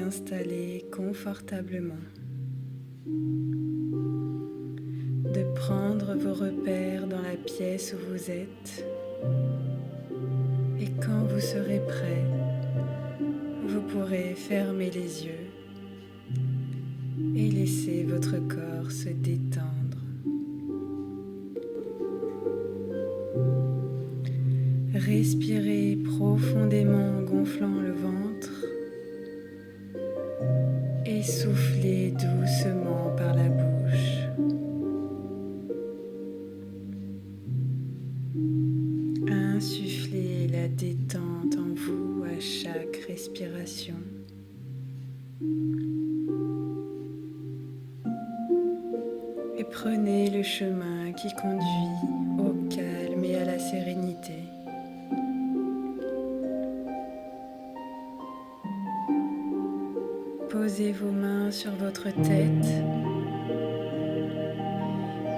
installer confortablement, de prendre vos repères dans la pièce où vous êtes, et quand vous serez prêt, vous pourrez fermer les yeux et laisser votre corps se détendre. Respirez profondément en gonflant le ventre et soufflez doucement par la bouche. Insufflez la détente en vous à chaque respiration. Et prenez le chemin qui conduit au calme et à la sérénité. Posez vos mains sur votre tête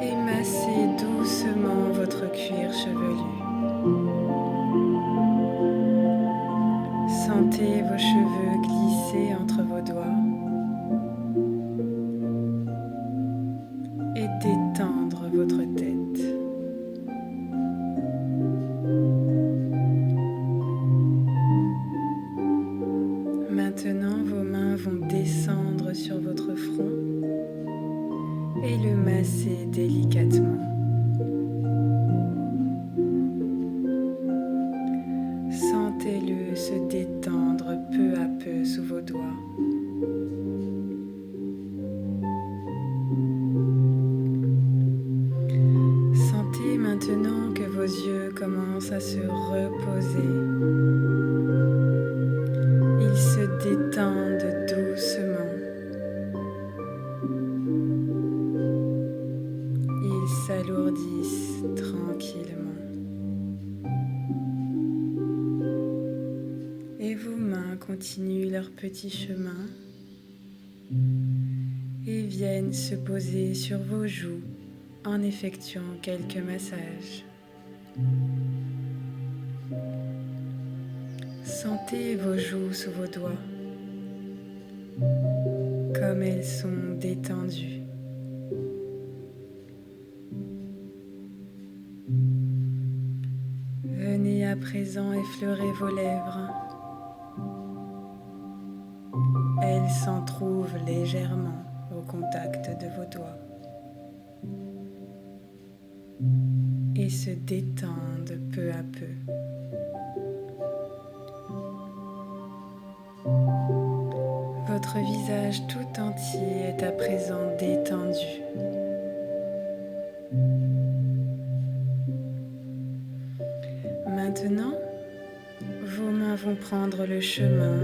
et massez doucement votre cuir chevelu. Sentez vos cheveux glisser entre vos doigts et détendre votre tête. Maintenant, vos mains vont descendre sur votre front et le masser délicatement. Sentez-le se détendre peu à peu sous vos doigts. Sentez maintenant que vos yeux commencent à se reposer. Ils se détendent doucement. Ils s'alourdissent tranquillement. Et vos mains continuent leur petit chemin et viennent se poser sur vos joues en effectuant quelques massages. Sentez vos joues sous vos doigts, comme elles sont détendues. Venez à présent effleurer vos lèvres. Elles s'entrouvent légèrement au contact de vos doigts et se détendent peu à peu. Votre visage tout entier est à présent détendu. Maintenant, vos mains vont prendre le chemin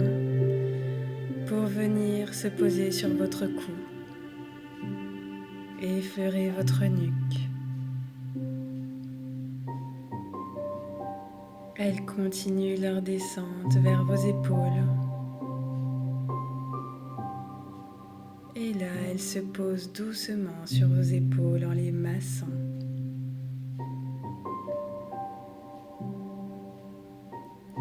pour venir se poser sur votre cou et effleurer votre nuque. Elles continuent leur descente vers vos épaules. Et là, elles se posent doucement sur vos épaules en les massant.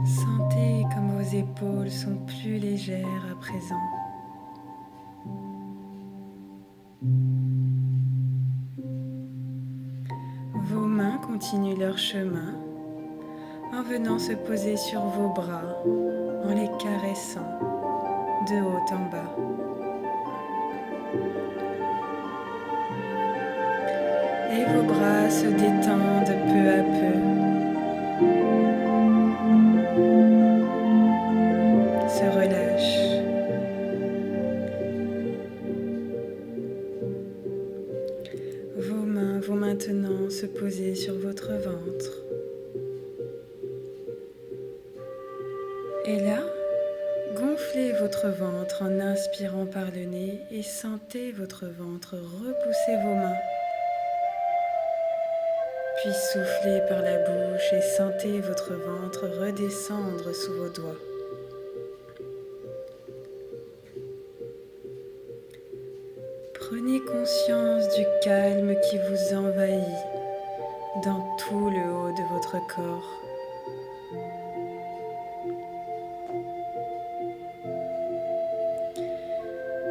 Sentez comme vos épaules sont plus légères à présent. Vos mains continuent leur chemin en venant se poser sur vos bras, en les caressant de haut en bas. Et vos bras se détendent peu à peu. Se relâchent. Vos mains vont maintenant se poser sur votre ventre. Et là, gonflez votre ventre en inspirant par le nez et sentez votre ventre repousser vos mains. Puis soufflez par la bouche et sentez votre ventre redescendre sous vos doigts. Prenez conscience du calme qui vous envahit dans tout le haut de votre corps.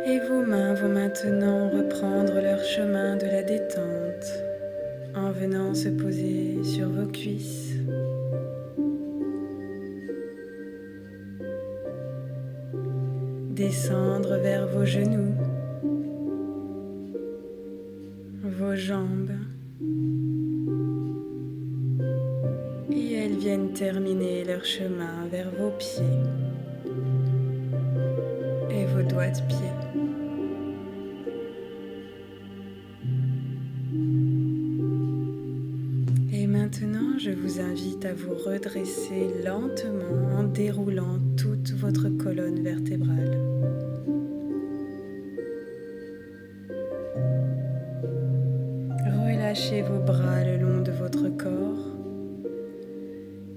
Et vos mains vont maintenant reprendre leur chemin de la détente en venant se poser sur vos cuisses. Descendre vers vos genoux, vos jambes, et elles viennent terminer leur chemin vers vos pieds et vos doigts de pied. Et maintenant, je vous invite à vous redresser lentement en déroulant toute votre colonne vertébrale. Relâchez vos bras le long de votre corps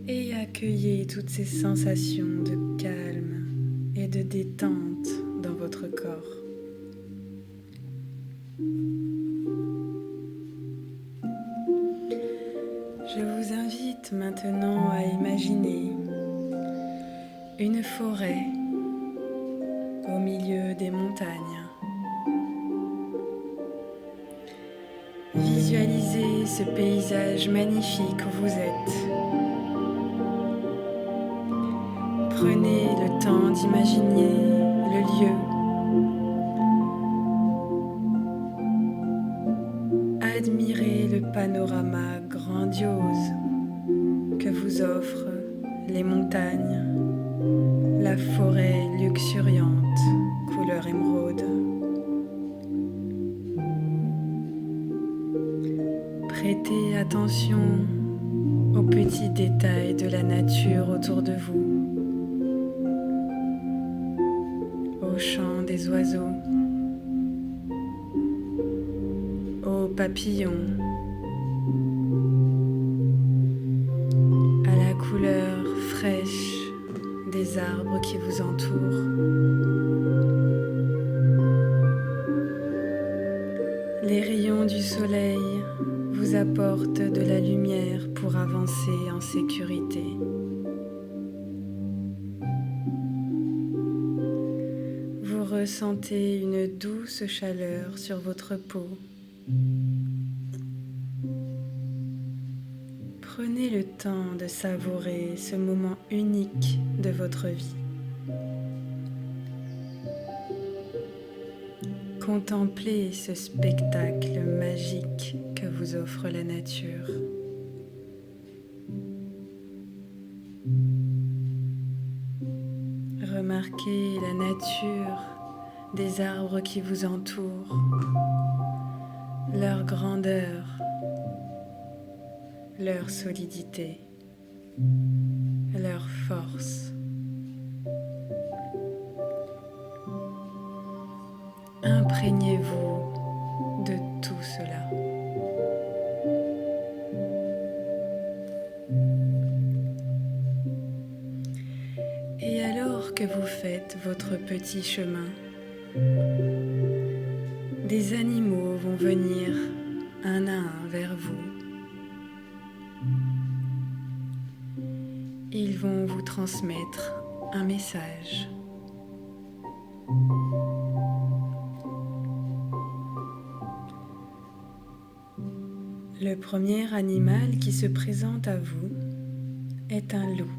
et accueillez toutes ces sensations de calme et de détente dans votre corps. Je vous invite maintenant à imaginer une forêt au milieu des montagnes. Visualisez ce paysage magnifique où vous êtes. Prenez le temps d'imaginer le lieu. Admirez le panorama grandiose que vous offrent les montagnes, la forêt luxuriante, couleur émeraude. Prêtez attention aux petits détails de la nature autour de vous, au chant des oiseaux, aux papillons, à la couleur fraîche des arbres qui vous entourent. Les rayons du soleil vous apportent de la lumière pour avancer en sécurité. Vous ressentez une douce chaleur sur votre peau. Prenez le temps de savourer ce moment unique de votre vie. Contemplez ce spectacle magique que vous offre la nature. Remarquez la nature des arbres qui vous entourent, leur grandeur, leur solidité, leur force. Imprégnez-vous de tout cela. Et alors que vous faites votre petit chemin, des animaux vont venir un à un vers vous. Ils vont vous transmettre un message. Le premier animal qui se présente à vous est un loup.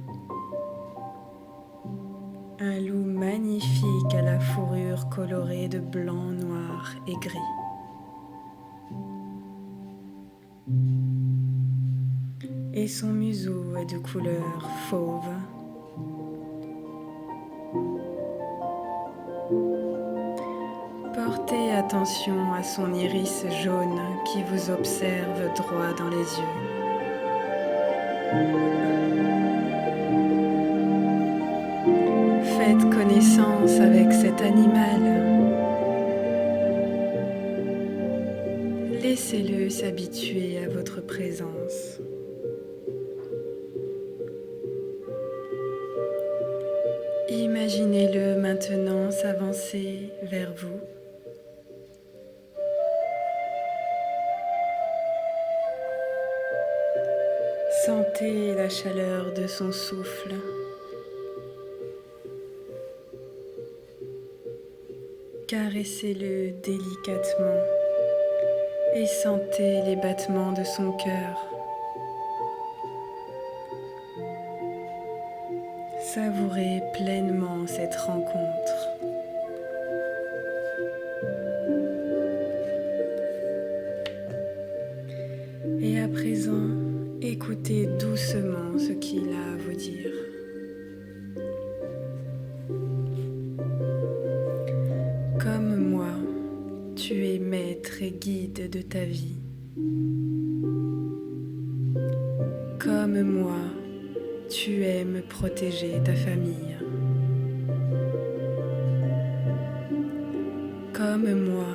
Un loup magnifique à la fourrure colorée de blanc, noir et gris. Et son museau est de couleur fauve. Portez attention à son iris jaune qui vous observe droit dans les yeux. Faites connaissance avec cet animal. Laissez-le s'habituer à votre présence. Imaginez-le maintenant s'avancer vers vous. Sentez la chaleur de son souffle. Caressez-le délicatement et sentez les battements de son cœur. Savourez pleinement cette rencontre. Et à présent, écoutez doucement ce qu'il a à vous dire. Comme moi, tu es maître et guide de ta vie. Comme moi, tu aimes protéger ta famille. Comme moi,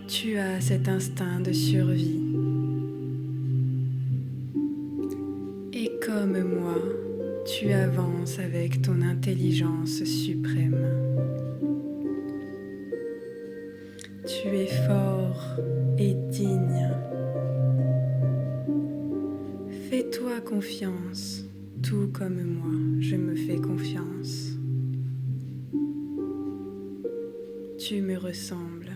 tu as cet instinct de survie. Et comme moi, tu avances avec ton intelligence suprême. Tu es fort et digne. Fais-toi confiance, tout comme moi, je me fais confiance. Tu me ressembles.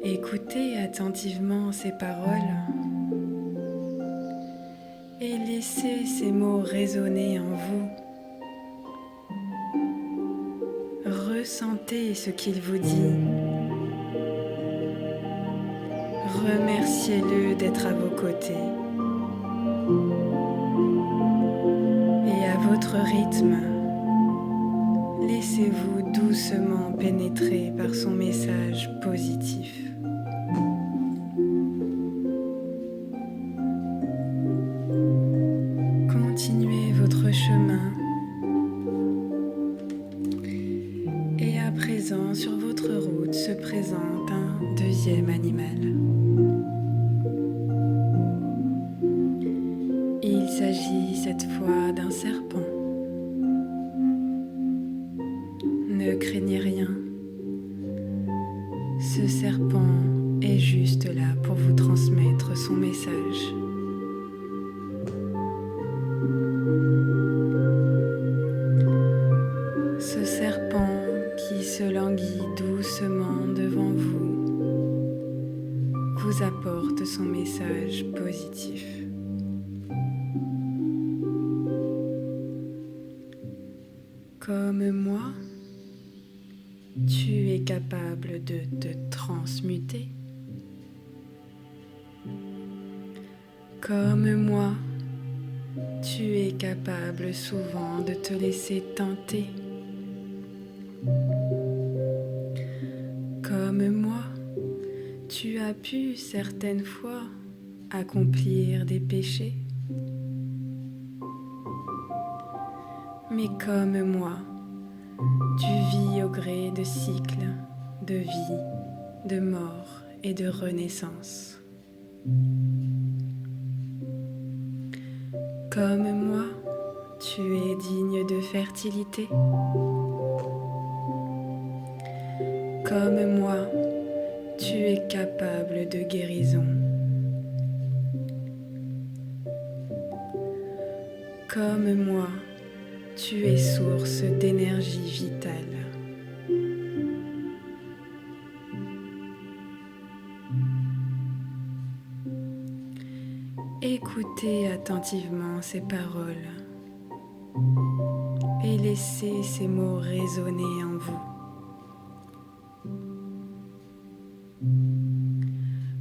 Écoutez attentivement ces paroles et laissez ces mots résonner en vous. Ressentez ce qu'il vous dit. Remerciez-le d'être à vos côtés. Et à votre rythme, laissez-vous doucement pénétrer par son message positif. Continuez votre chemin. Et à présent, sur votre route se présente un deuxième animal. Il s'agit cette fois d'un serpent. Ne craignez rien. Ce serpent est juste là pour vous transmettre son message. Ce serpent qui se languit doucement devant vous apporte son message positif. Comme moi, tu es capable de te transmuter. Comme moi, tu es capable souvent de te laisser tenter. Comme moi, tu as pu certaines fois accomplir des péchés. Mais comme moi, tu vis au gré de cycles de vie, de mort et de renaissance. Comme moi, tu es digne de fertilité. Comme moi, tu es capable de guérison. Comme moi, tu es source d'énergie vitale. Écoutez attentivement ces paroles et laissez ces mots résonner en vous.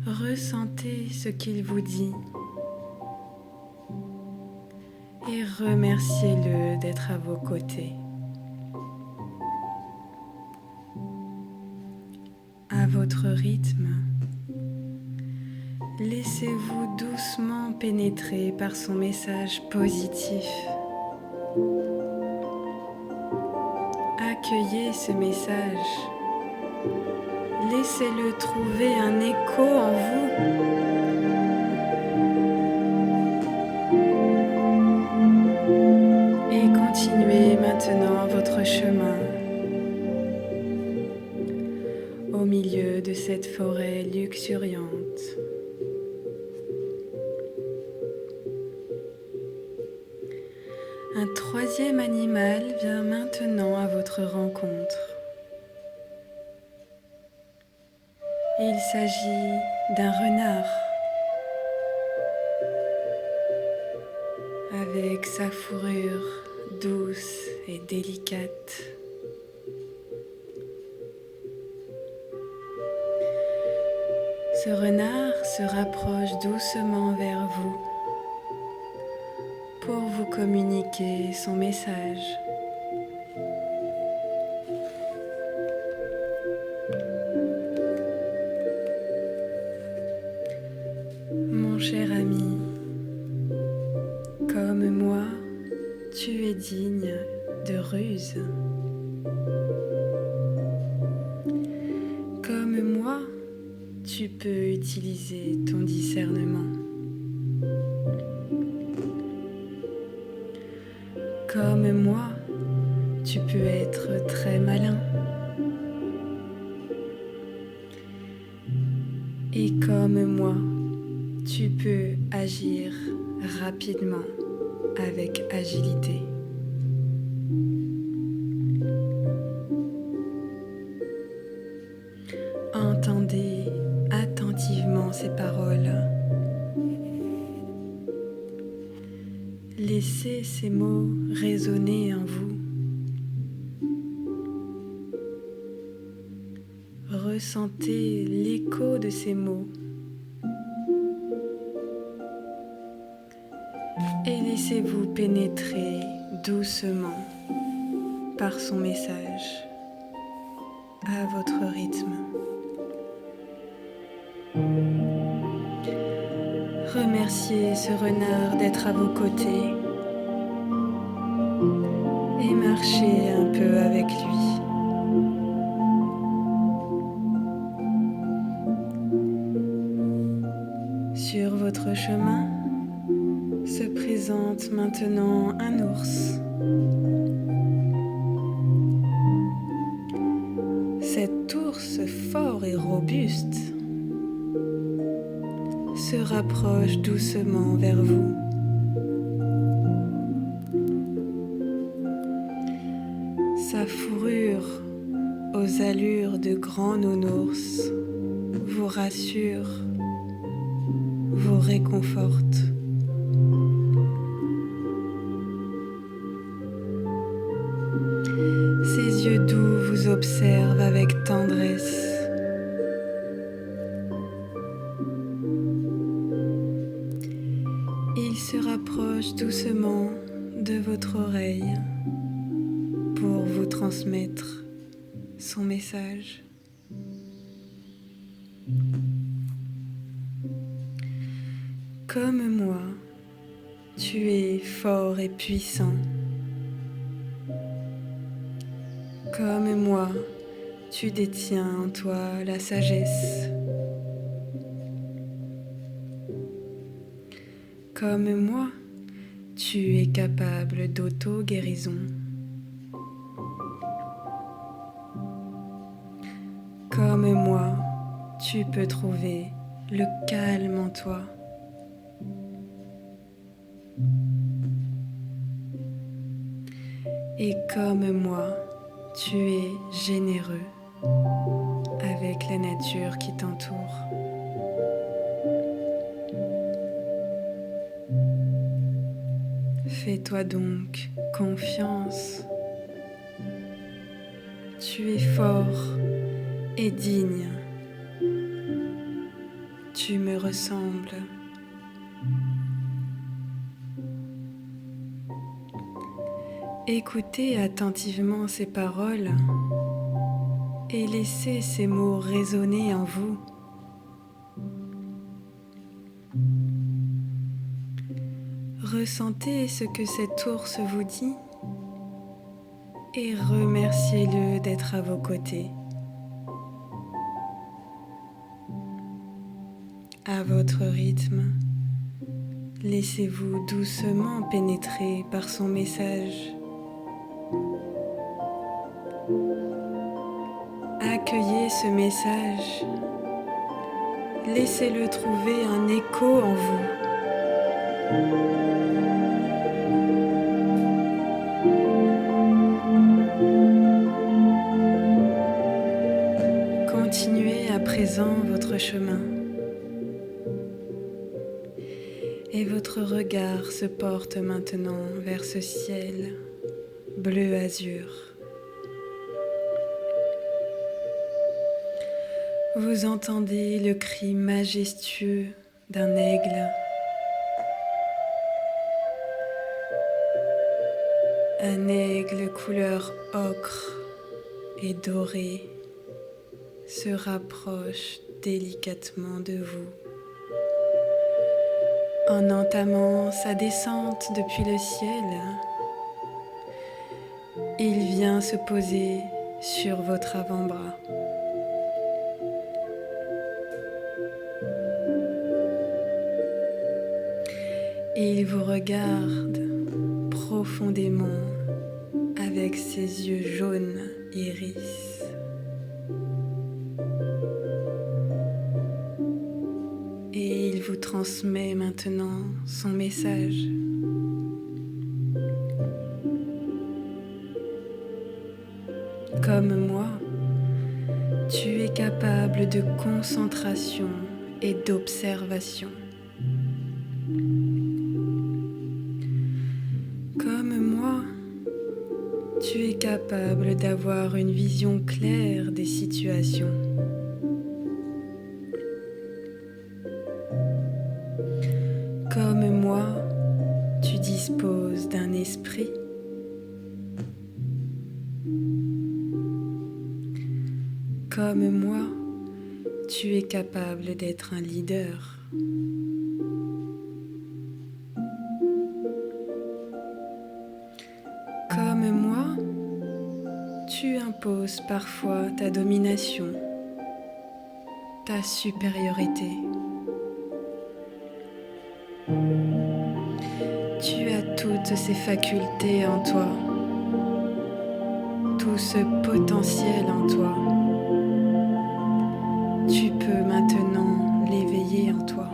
Ressentez ce qu'il vous dit et remerciez-le d'être à vos côtés. À votre rythme, laissez-vous doucement pénétrer par son message positif. Accueillez ce message. Laissez-le trouver un écho en vous. Et continuez maintenant votre chemin au milieu de cette forêt luxuriante. Un troisième animal vient maintenant à votre rencontre. Il s'agit d'un renard avec sa fourrure douce et délicate. Ce renard se rapproche doucement vers vous pour vous communiquer son message. Mon cher ami, comme moi, tu es digne de ruse. Comme moi, tu peux utiliser ton discernement. Comme moi, tu peux être très malin. Et comme moi, tu peux agir rapidement avec agilité. Entendez attentivement ces paroles. Laissez ces mots résonner en vous. Ressentez l'écho de ces mots et laissez-vous pénétrer doucement par son message à votre rythme. Remerciez ce renard d'être à vos côtés et marchez un peu avec lui. Sur votre chemin se présente maintenant un ours. Cet ours fort et robuste se rapproche doucement vers vous. Sa fourrure aux allures de grand nounours vous rassure, vous réconforte. Ses yeux doux vous observent avec tendresse. Il se rapproche doucement de votre oreille pour vous transmettre son message. Comme moi, tu es fort et puissant. Comme moi, tu détiens en toi la sagesse. Comme moi, tu es capable d'auto-guérison. Comme moi, tu peux trouver le calme en toi. Et comme moi, tu es généreux avec la nature qui t'entoure. Fais-toi donc confiance. Tu es fort et digne. Tu me ressembles. Écoutez attentivement ces paroles et laissez ces mots résonner en vous. Ressentez ce que cet ours vous dit et remerciez-le d'être à vos côtés. À votre rythme, laissez-vous doucement pénétrer par son message. Accueillez ce message. Laissez-le trouver un écho en vous. présent votre chemin et votre regard se porte maintenant vers ce ciel bleu azur. Vous entendez le cri majestueux d'un aigle. Un aigle couleur ocre et doré se rapproche délicatement de vous. En entamant sa descente depuis le ciel, il vient se poser sur votre avant-bras. Il vous regarde profondément avec ses yeux jaunes iris. Et il vous transmet maintenant son message. Comme moi, tu es capable de concentration et d'observation. Comme moi, tu es capable d'avoir une vision claire des situations. Comme moi, tu disposes d'un esprit. Comme moi, tu es capable d'être un leader. Comme moi, tu imposes parfois ta domination, ta supériorité. Tu as toutes ces facultés en toi, tout ce potentiel en toi. Tu peux maintenant l'éveiller en toi.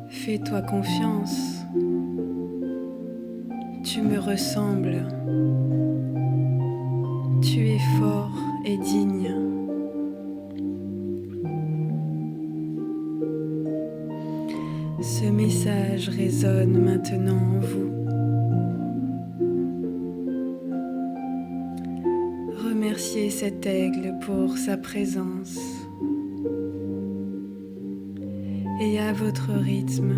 Fais-toi confiance. Tu me ressembles. Tu es fort et digne. Ce message résonne maintenant en vous. Remerciez cet aigle pour sa présence. Et à votre rythme,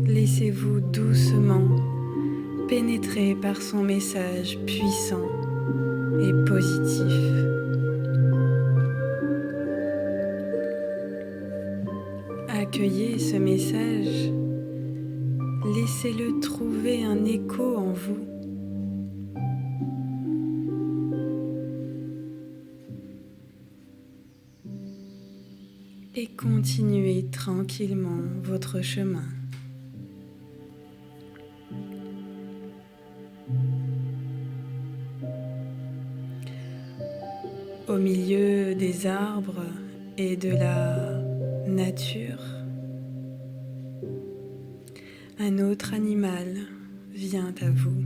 laissez-vous doucement pénétrer par son message puissant et positif. Accueillez ce message, laissez-le trouver un écho en vous. Et continuez tranquillement votre chemin. Au milieu des arbres et de la nature, un autre animal vient à vous.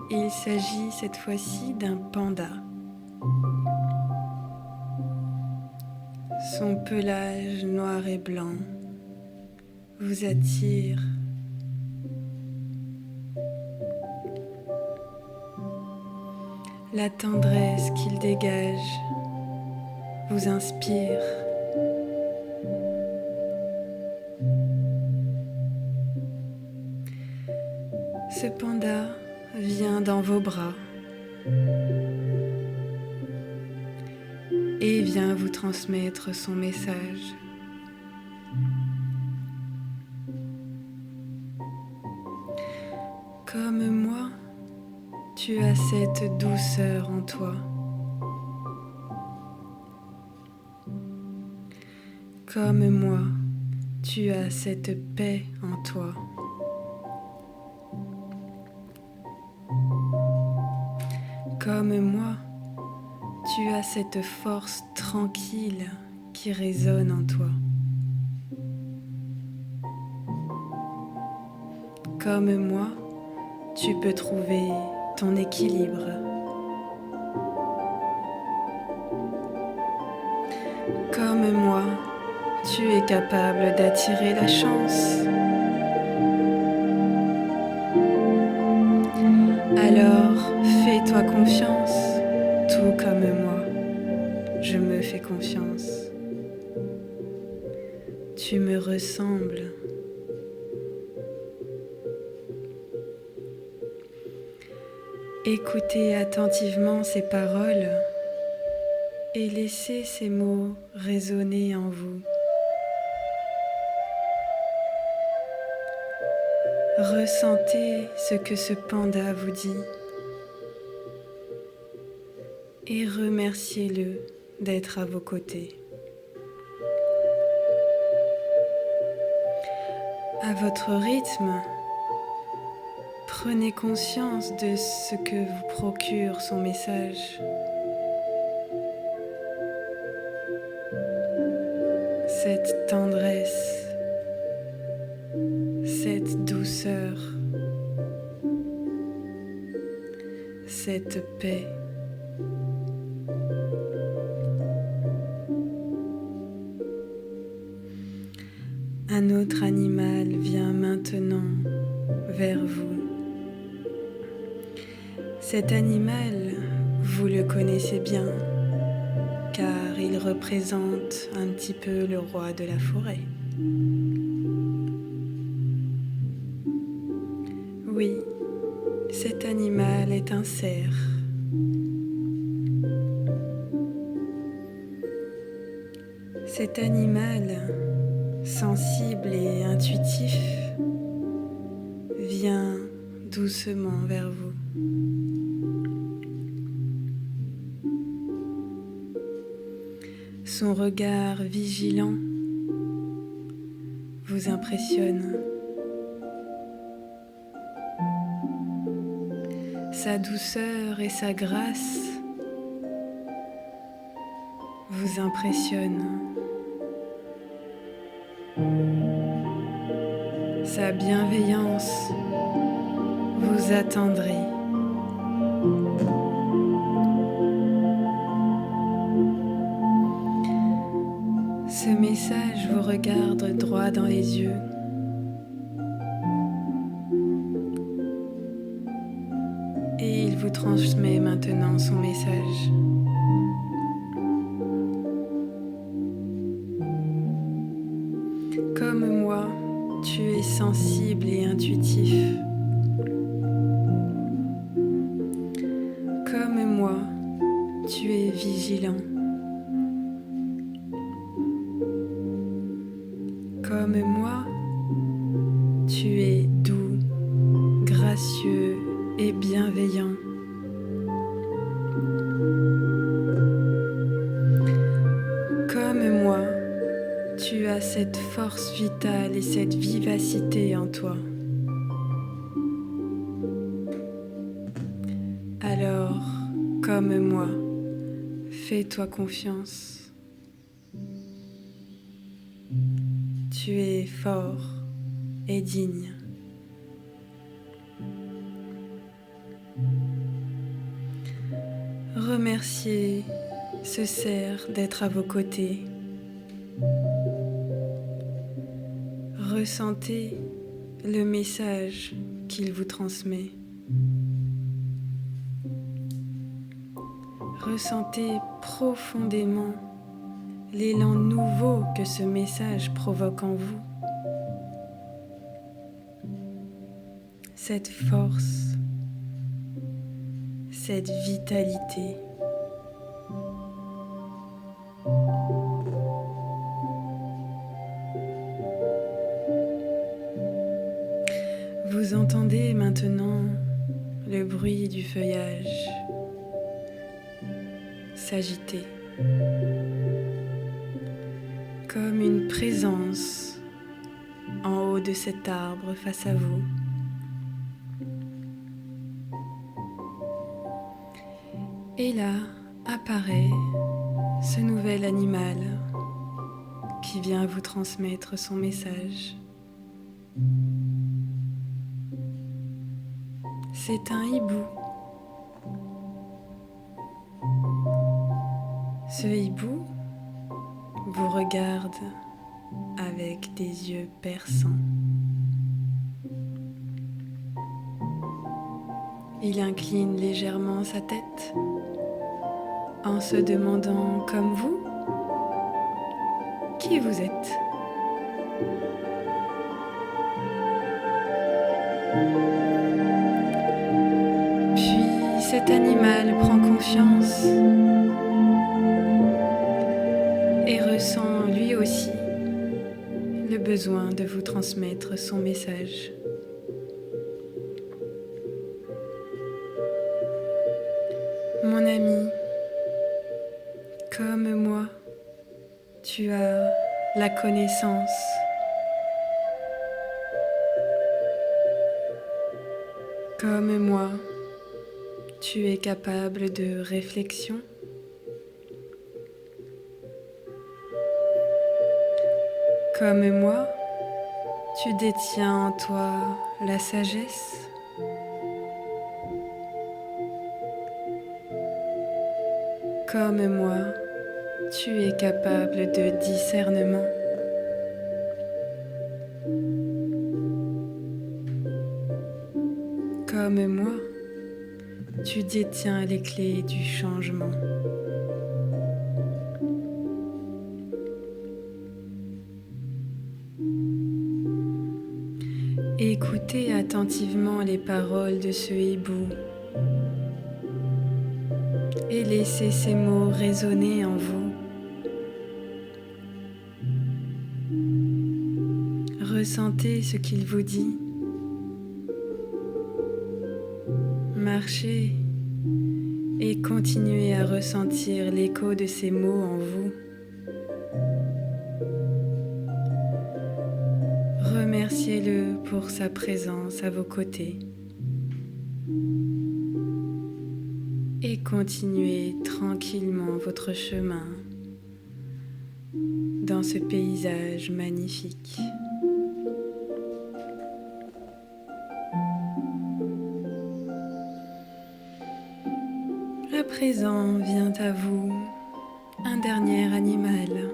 Il s'agit cette fois-ci d'un panda. Son pelage noir et blanc vous attire. La tendresse qu'il dégage vous inspire. Ce panda vient dans vos bras et vient vous transmettre son message. Comme moi, tu as cette douceur en toi. Comme moi, tu as cette paix en toi. Comme moi, tu as cette force tranquille qui résonne en toi. Comme moi, tu peux trouver ton équilibre. capable d'attirer la chance. Alors, fais-toi confiance, tout comme moi. Je me fais confiance. Tu me ressembles. Écoutez attentivement ces paroles et laissez ces mots résonner en vous. Ressentez ce que ce panda vous dit et remerciez-le d'être à vos côtés. À votre rythme, prenez conscience de ce que vous procure son message. Cette tendresse, cette douceur, cette paix. Un autre animal vient maintenant vers vous. Cet animal, vous le connaissez bien, car il représente un petit peu le roi de la forêt. Oui, cet animal est un cerf. Cet animal, sensible et intuitif, vient doucement vers vous. Son regard vigilant vous impressionne. Sa douceur et sa grâce vous impressionnent. Sa bienveillance vous attendrit. Ce message vous regarde droit dans les yeux. Et il vous transmet maintenant son message. Comme moi, tu es sensible et intuitif. Comme moi, tu es vigilant. Comme moi, tu es doux, gracieux et bienveillant. Comme moi, tu as cette force vitale et cette vivacité en toi. Alors, comme moi, fais-toi confiance. Tu es fort et digne. Remerciez ce cerf d'être à vos côtés. Ressentez le message qu'il vous transmet. Ressentez profondément l'élan nouveau que ce message provoque en vous. Cette force, cette vitalité. Vous entendez maintenant le bruit du feuillage s'agiter, comme une présence en haut de cet arbre face à vous. Et là apparaît ce nouvel animal qui vient vous transmettre son message. C'est un hibou. Ce hibou vous regarde avec des yeux perçants. Il incline légèrement sa tête en se demandant, comme vous, qui vous êtes. Puis cet animal prend confiance et ressent lui aussi le besoin de vous transmettre son message. Mon ami, comme moi, tu as la connaissance. Comme moi, tu es capable de réflexion. Comme moi, tu détiens en toi la sagesse. Comme moi, tu es capable de discernement. Comme moi, tu détiens les clés du changement. Écoutez attentivement les paroles de ce hibou et laissez ces mots résonner en vous. Ressentez ce qu'il vous dit. Marchez et continuez à ressentir l'écho de ces mots en vous. Remerciez-le pour sa présence à vos côtés et continuez tranquillement votre chemin dans ce paysage magnifique. À présent vient à vous un dernier animal.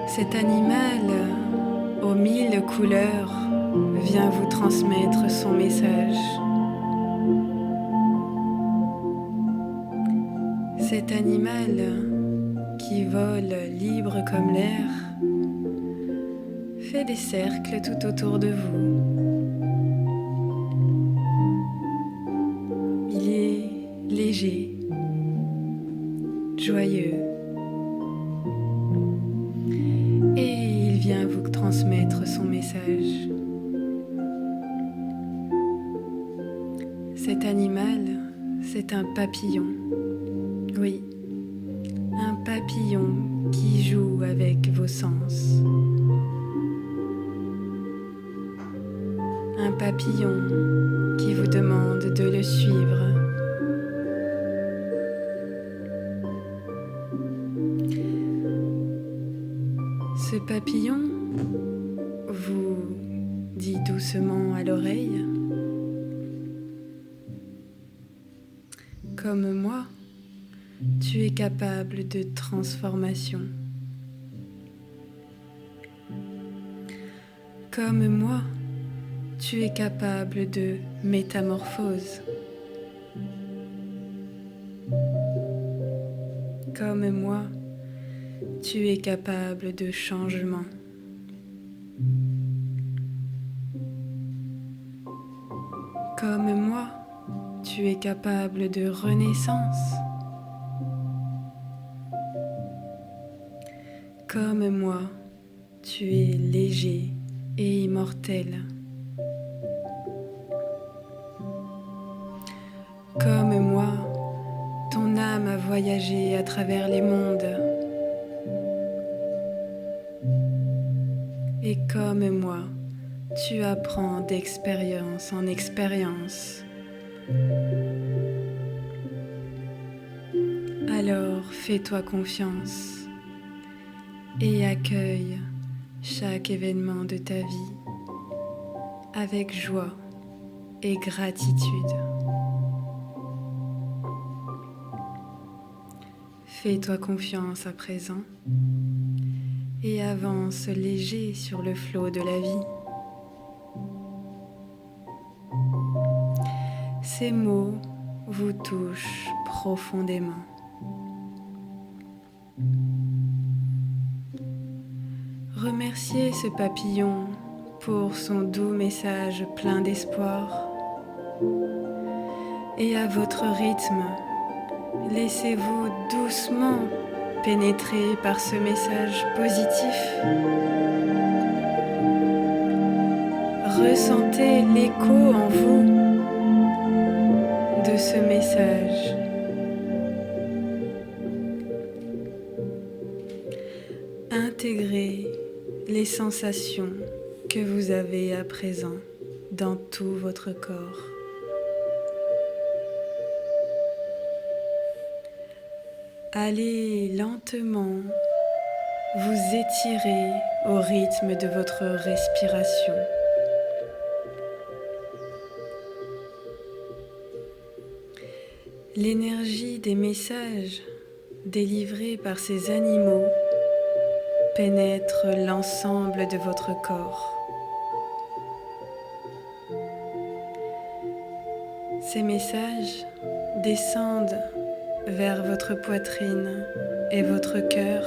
Cet animal, aux 1000 couleurs, vient vous transmettre son message. Cet animal, qui vole libre comme l'air, fait des cercles tout autour de vous. Il est léger, joyeux, et il vient vous transmettre son message. Cet animal, c'est un papillon. Oui, un papillon qui joue avec vos sens. Un papillon qui vous demande de le suivre. Ce papillon vous dit doucement à l'oreille, comme moi, tu es capable de transformation. Comme moi, tu es capable de métamorphose. Comme moi, tu es capable de changement. Comme moi, tu es capable de renaissance. Comme moi, tu es léger et immortel. Comme moi, ton âme a voyagé à travers les mondes. Et comme moi, tu apprends d'expérience en expérience. Alors fais-toi confiance et accueille chaque événement de ta vie avec joie et gratitude. Fais-toi confiance à présent et avance léger sur le flot de la vie. Ces mots vous touchent profondément. Remerciez ce papillon pour son doux message plein d'espoir. Et à votre rythme, laissez-vous doucement pénétrer par ce message positif. Ressentez l'écho en vous de ce message. Intégrez les sensations que vous avez à présent dans tout votre corps. Allez lentement vous étirer au rythme de votre respiration. L'énergie des messages délivrés par ces animaux pénètre l'ensemble de votre corps. Ces messages descendent vers votre poitrine et votre cœur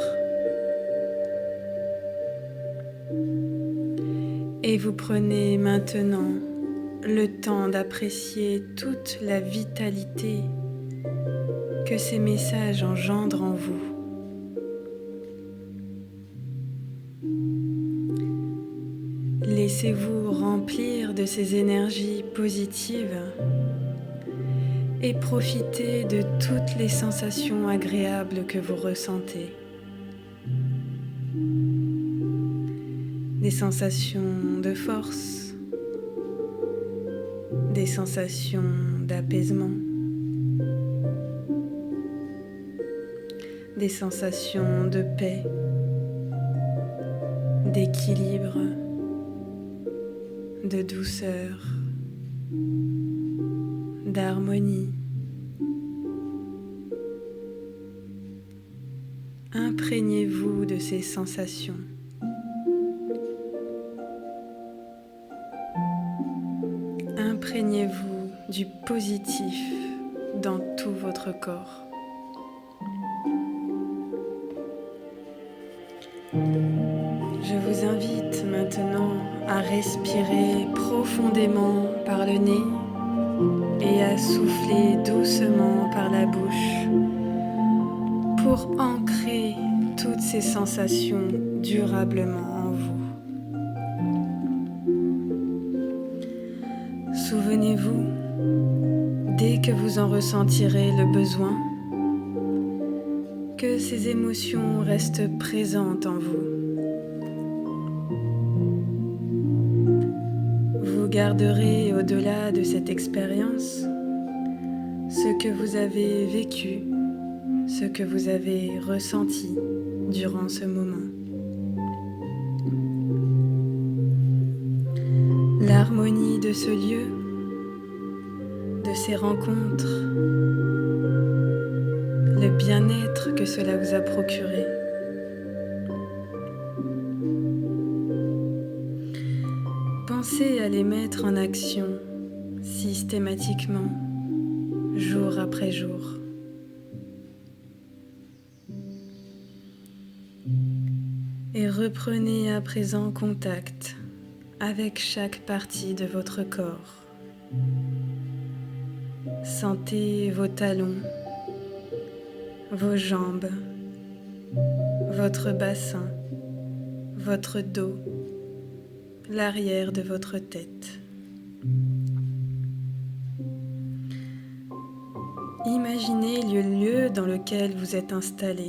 et vous prenez maintenant le temps d'apprécier toute la vitalité que ces messages engendrent en vous. Laissez-vous remplir de ces énergies positives et profitez de toutes les sensations agréables que vous ressentez. Des sensations de force, des sensations d'apaisement, des sensations de paix, d'équilibre, de douceur, d'harmonie. Imprégnez-vous de ces sensations. Imprégnez-vous du positif dans tout votre corps. Je vous invite maintenant à respirer profondément par le nez et à souffler doucement par la bouche pour ancrer toutes ces sensations durablement en vous. Souvenez-vous, dès que vous en ressentirez le besoin, que ces émotions restent présentes en vous. Vous garderez au-delà de cette expérience ce que vous avez vécu, ce que vous avez ressenti durant ce moment. L'harmonie de ce lieu, de ces rencontres, le bien-être que cela vous a procuré. Pensez à les mettre en action systématiquement, jour après jour. Et reprenez à présent contact avec chaque partie de votre corps. Sentez vos talons, vos jambes, votre bassin, votre dos, l'arrière de votre tête. Imaginez le lieu dans lequel vous êtes installé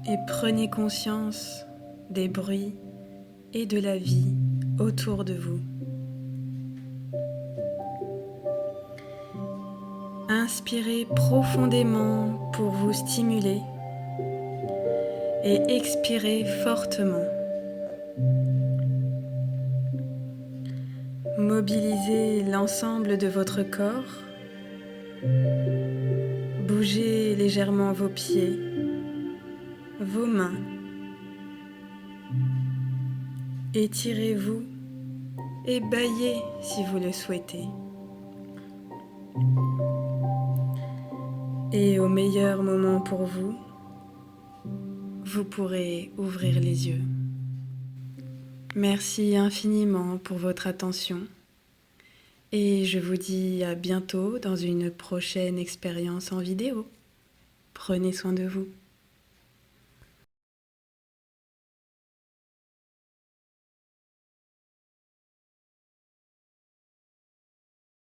et prenez conscience des bruits et de la vie autour de vous. Inspirez profondément pour vous stimuler et expirez fortement. Mobilisez l'ensemble de votre corps. Bougez légèrement vos pieds, vos mains. Étirez-vous et bâillez si vous le souhaitez. Et au meilleur moment pour vous, vous pourrez ouvrir les yeux. Merci infiniment pour votre attention et je vous dis à bientôt dans une prochaine expérience en vidéo. Prenez soin de vous.